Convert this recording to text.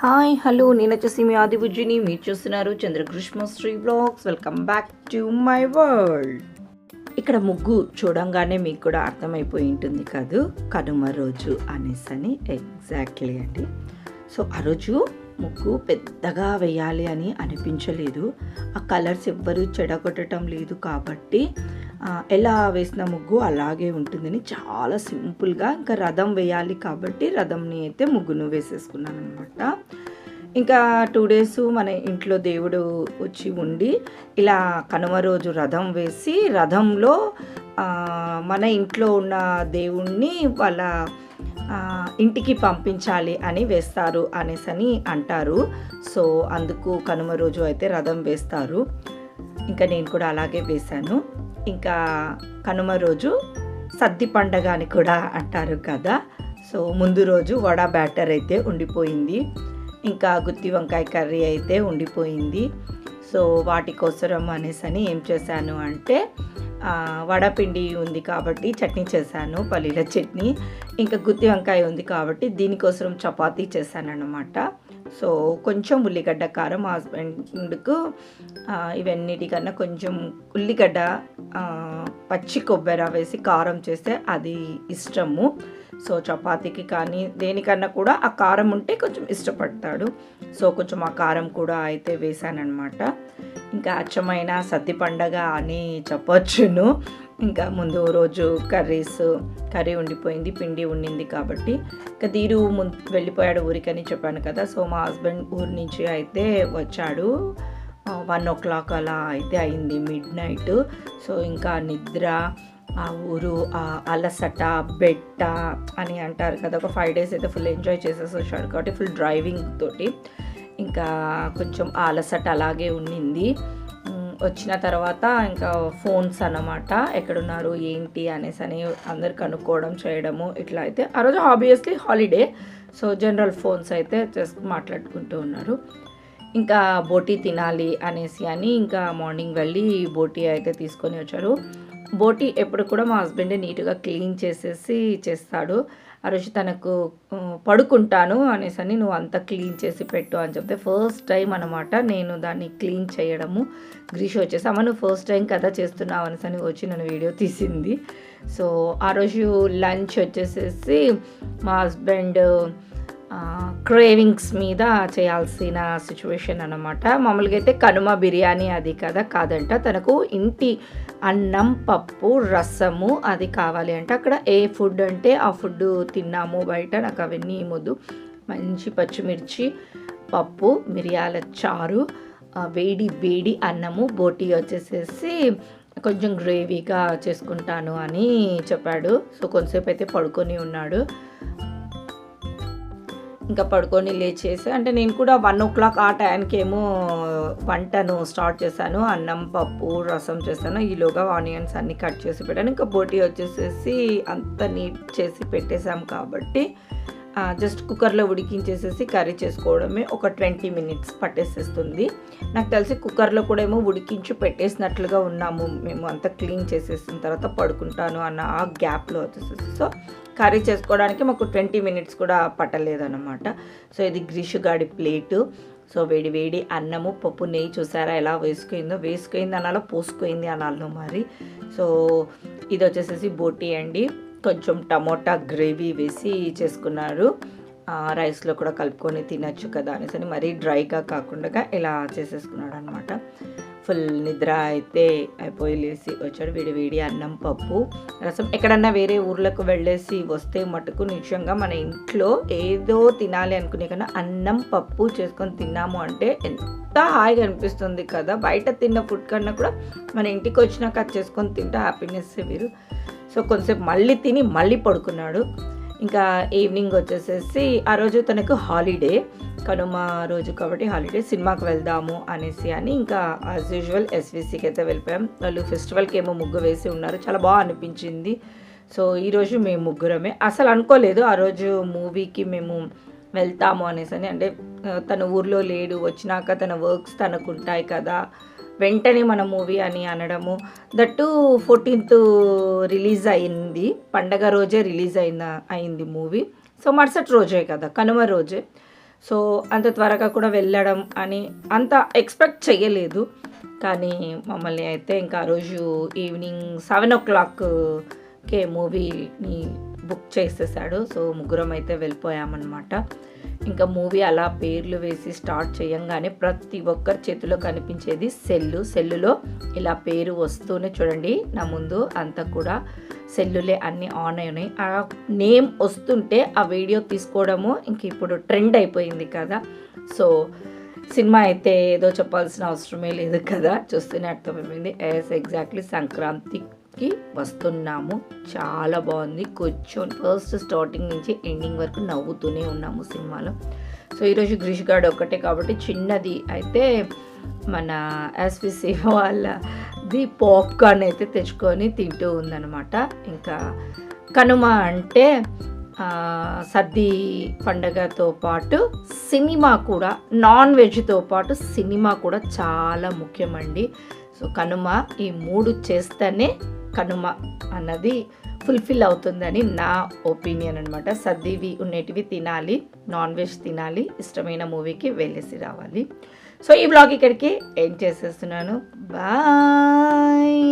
Hi hello నేను వచ్చేసి మీ ఆదిబుజ్జిని మీరు చూస్తున్నారు Chandrakrishnasri blogs. Welcome back to my world. ఇక్కడ ముగ్గు చూడంగానే మీకు కూడా అర్థమైపోయి ఉంటుంది కాదు, కనుమ రోజు అనేసి ఎగ్జాక్ట్లీ అండి. సో ఆ రోజు ముగ్గు పెద్దగా వేయాలి అని అనిపించలేదు. ఆ కలర్స్ ఎవ్వరూ చెడగొట్టడం లేదు కాబట్టి ఎలా వేసిన ముగ్గు అలాగే ఉంటుందని చాలా సింపుల్గా, ఇంకా రథం వేయాలి కాబట్టి రథంని అయితే ముగ్గును వేసేసుకున్నాను అనమాట. ఇంకా 2 days మన ఇంట్లో దేవుడు వచ్చి ఉండి ఇలా కనుమ రోజు రథం వేసి రథంలో మన ఇంట్లో ఉన్న దేవుణ్ణి వాళ్ళ ఇంటికి పంపించాలి అని వేస్తారు అనేసి అంటారు. సో అందుకు కనుమ రోజు అయితే రథం వేస్తారు. ఇంకా నేను కూడా అలాగే వేశాను. ఇంకా కనుమ రోజు సద్ది పండగ అని కూడా అంటారు కదా. సో ముందు రోజు వడ బ్యాటర్ అయితే ఉండిపోయింది, ఇంకా గుత్తి వంకాయ కర్రీ అయితే ఉండిపోయింది. సో వాటి కోసరం అనేసి ఏం చేశాను అంటే వడపిండి ఉంది కాబట్టి చట్నీ చేశాను, పల్లీల చట్నీ. ఇంకా గుత్తి వంకాయ ఉంది కాబట్టి దీనికోసం చపాతీ చేశాను అన్నమాట. సో కొంచెం ఉల్లిగడ్డ కారం, మా హస్బెండ్కు ఇవన్నిటికన్నా కొంచెం ఉల్లిగడ్డ పచ్చి కొబ్బరి వేసి కారం చేస్తే అది ఇష్టము. సో చపాతీకి కానీ దేనికన్నా కూడా ఆ కారం ఉంటే కొంచెం ఇష్టపడతాడు. సో కొంచెం ఆ కారం కూడా అయితే వేసానమాట. ఇంకా అచ్చమైన సద్ది పండగ అని చెప్పొచ్చును. ఇంకా ముందు రోజు కర్రీ ఉండిపోయింది, పిండి ఉండింది కాబట్టి. ఇంకా తీరు వెళ్ళిపోయాడు ఊరికని చెప్పాను కదా. సో మా హస్బెండ్ ఊరి నుంచి అయితే వచ్చాడు, 1 o'clock అలా అయితే అయింది, midnight. సో ఇంకా నిద్ర, ఆ ఊరు, ఆ అలసట, బెట్ట అని అంటారు కదా, ఒక 5 days అయితే ఫుల్ ఎంజాయ్ చేసేసి వచ్చాడు కాబట్టి ఫుల్ డ్రైవింగ్ తోటి ఇంకా కొంచెం ఆ అలసట అలాగే ఉండింది. వచ్చిన తర్వాత ఇంకా ఫోన్స్ అన్నమాట, ఎక్కడున్నారు ఏంటి అనేసి అందరు కనుక్కోవడం చేయడము ఇట్లా అయితే. ఆ రోజు obviously holiday, so general phones అయితే జస్ట్ మాట్లాడుకుంటూ ఉన్నారు. ఇంకా బోటీ తినాలి అనేసి ఇంకా మార్నింగ్ వెళ్ళి బోటీ అయితే తీసుకొని వచ్చారు. బోటీ ఎప్పుడు కూడా మా హస్బెండ్ నీట్గా క్లీన్ చేసేసి చేస్తాడు. ఆ రోజు తనకు పడుకుంటాను అనేసి నువ్వు అంతా క్లీన్ చేసి పెట్టు అని చెప్తే ఫస్ట్ టైం అనమాట నేను దాన్ని క్లీన్ చేయడము. గ్రీష్ వచ్చేసి అమ్మ నువ్వు ఫస్ట్ టైం కదా చేస్తున్నావు అనేసి వచ్చి నన్ను వీడియో తీసింది. సో ఆ రోజు లంచ్ వచ్చేసేసి మా హస్బెండ్ క్రేవింగ్స్ మీద చేయాల్సిన సిచ్యువేషన్ అన్నమాట. మామూలుగా అయితే కనుమ బిర్యానీ అది కదా కాదంట, తనకు ఇంటి అన్నం, పప్పు, రసము అది కావాలి అంటే అక్కడ ఏ ఫుడ్ అంటే ఆ ఫుడ్ తిన్నాము బయట. నాకు అవన్నీ మొద్దు. మంచి పచ్చిమిర్చి, పప్పు, మిరియాల చారు, వేడి వేడి అన్నము, బోటీ వచ్చేసేసి కొంచెం గ్రేవీగా చేసుకుంటాను అని చెప్పాడు. సో కొంతసేపు అయితే పడుకొని ఉన్నాడు. ఇంకా పడుకొని లేచేసి అంటే నేను కూడా 1 o'clock ఆ టైంకి ఏమో వంటను స్టార్ట్ చేశాను. అన్నం, పప్పు, రసం చేశాను. ఈలోగా ఆనియన్స్ అన్నీ కట్ చేసి పెట్టాను. ఇంకా బోటీ వచ్చేసేసి అంత నీట్ చేసి పెట్టేశాము కాబట్టి జస్ట్ కుక్కర్లో ఉడికించేసేసి కర్రీ చేసుకోవడమే ఒక 20 minutes పట్టేసేస్తుంది. నాకు తెలిసి కుక్కర్లో కూడా ఏమో ఉడికించి పెట్టేసినట్లుగా ఉన్నాము మేము, అంతా క్లీన్ చేసేసిన తర్వాత పడుకుంటాను అన్న ఆ గ్యాప్లో వచ్చేసేసి. సో కర్రీ చేసుకోవడానికి మాకు 20 minutes కూడా పట్టలేదన్నమాట. సో ఇది గ్రీషు గాడి ప్లేటు. సో వేడి వేడి అన్నము, పప్పు, నెయ్యి చూసారా ఎలా వేసుకుంది అనాలో పోసుకుంది అనాలో మరి. సో ఇది వచ్చేసేసి బోటీ అండి. కొంచెం టమోటా గ్రేవీ వేసి చేసుకున్నారు. రైస్లో కూడా కలుపుకొని తినచ్చు కదా అనేసి మరీ డ్రైగా కాకుండా ఇలా చేసేసుకున్నాడు అనమాట. ఫుల్ నిద్ర అయితే అయిపోయి లేసి వచ్చాడు. వేడి అన్నం, పప్పు, రసం. ఎక్కడన్నా వేరే ఊర్లకు వెళ్ళేసి వస్తే మటుకు నిజంగా మన ఇంట్లో ఏదో తినాలి అనుకునే కన్నా అన్నం, పప్పు చేసుకొని తిన్నాము అంటే ఎంత హాయిగా అనిపిస్తుంది కదా. బయట తిన్న ఫుడ్ కన్నా కూడా మన ఇంటికి వచ్చినాక అది చేసుకొని తింటే హ్యాపీనెస్ వేరు. సో కొంతసేపు మళ్ళీ తిని మళ్ళీ పడుకున్నాడు. ఇంకా ఈవినింగ్ వచ్చేసేసి ఆ రోజు తనకు హాలిడే, కనుమ రోజు కాబట్టి హాలిడే, సినిమాకి వెళ్దాము అనేసి ఇంకా యాజ్ యూజువల్ ఎస్విసికి అయితే వెళ్ళిపోయాం. వాళ్ళు ఫెస్టివల్కి ఏమో ముగ్గు వేసి ఉన్నారు, చాలా బాగా అనిపించింది. సో ఈరోజు మేము ముగ్గురమే. అసలు అనుకోలేదు ఆ రోజు మూవీకి మేము వెళ్తాము అనేసి అంటే తన ఊర్లో లేడు, వచ్చినాక తన వర్క్స్ తనకు ఉంటాయి కదా, వెంటనే మన మూవీ అని అనడము. దట్టు 14th రిలీజ్ అయింది, పండగ రోజే రిలీజ్ అయింది మూవీ. సో మరుసటి రోజే కదా, కనుమ రోజే. సో అంత త్వరగా కూడా వెళ్ళడం అని అంత ఎక్స్పెక్ట్ చేయలేదు. కానీ మమ్మల్ని అయితే ఇంకా ఆ రోజు ఈవినింగ్ 7:00కే మూవీని బుక్ చేసేసాడు. సో ముగ్గురం అయితే వెళ్ళిపోయామన్నమాట. ఇంకా మూవీ అలా పేర్లు వేసి స్టార్ట్ చేయంగానే ప్రతి ఒక్కరి చేతిలో కనిపించేది సెల్లులో ఇలా పేరు వస్తూనే చూడండి నా ముందు అంతా కూడా సెల్లులే అన్నీ ఆన్ అయినాయి. ఆ నేమ్ వస్తుంటే ఆ వీడియో తీసుకోవడము ఇంక ఇప్పుడు ట్రెండ్ అయిపోయింది కదా. సో సినిమా అయితే ఏదో చెప్పాల్సిన అవసరమే లేదు కదా, చూస్తూనే అర్థమైపోయింది. ఎగ్జాక్ట్లీ సంక్రాంతికి వస్తున్నాము. చాలా బాగుంది. కూర్చొని ఫస్ట్ స్టార్టింగ్ నుంచి ఎండింగ్ వరకు నవ్వుతూనే ఉన్నాము సినిమాలో. సో ఈరోజు గ్రీష్ గార్డ్ ఒక్కటే కాబట్టి చిన్నది అయితే మన ఎస్విసి వాళ్ళది పాప్కార్న్ అయితే తెచ్చుకొని తింటూ ఉందన్నమాట. ఇంకా కనుమ అంటే సద్ది పండగతో పాటు సినిమా కూడా, నాన్ వెజ్తో పాటు సినిమా కూడా చాలా ముఖ్యమండి. సో కనుమ ఈ 3 చేస్తేనే కనుమ అన్నది ఫుల్ఫిల్ అవుతుందని నా ఒపీనియన్ అనమాట. సద్దివి ఉండేటివి తినాలి, నాన్ వెజ్ తినాలి, ఇష్టమైన మూవీకి వెళ్ళేసి రావాలి. సో ఈ బ్లాగ్ ఇక్కడికి ఎండ్ చేసేస్తున్నాను. బాయ్.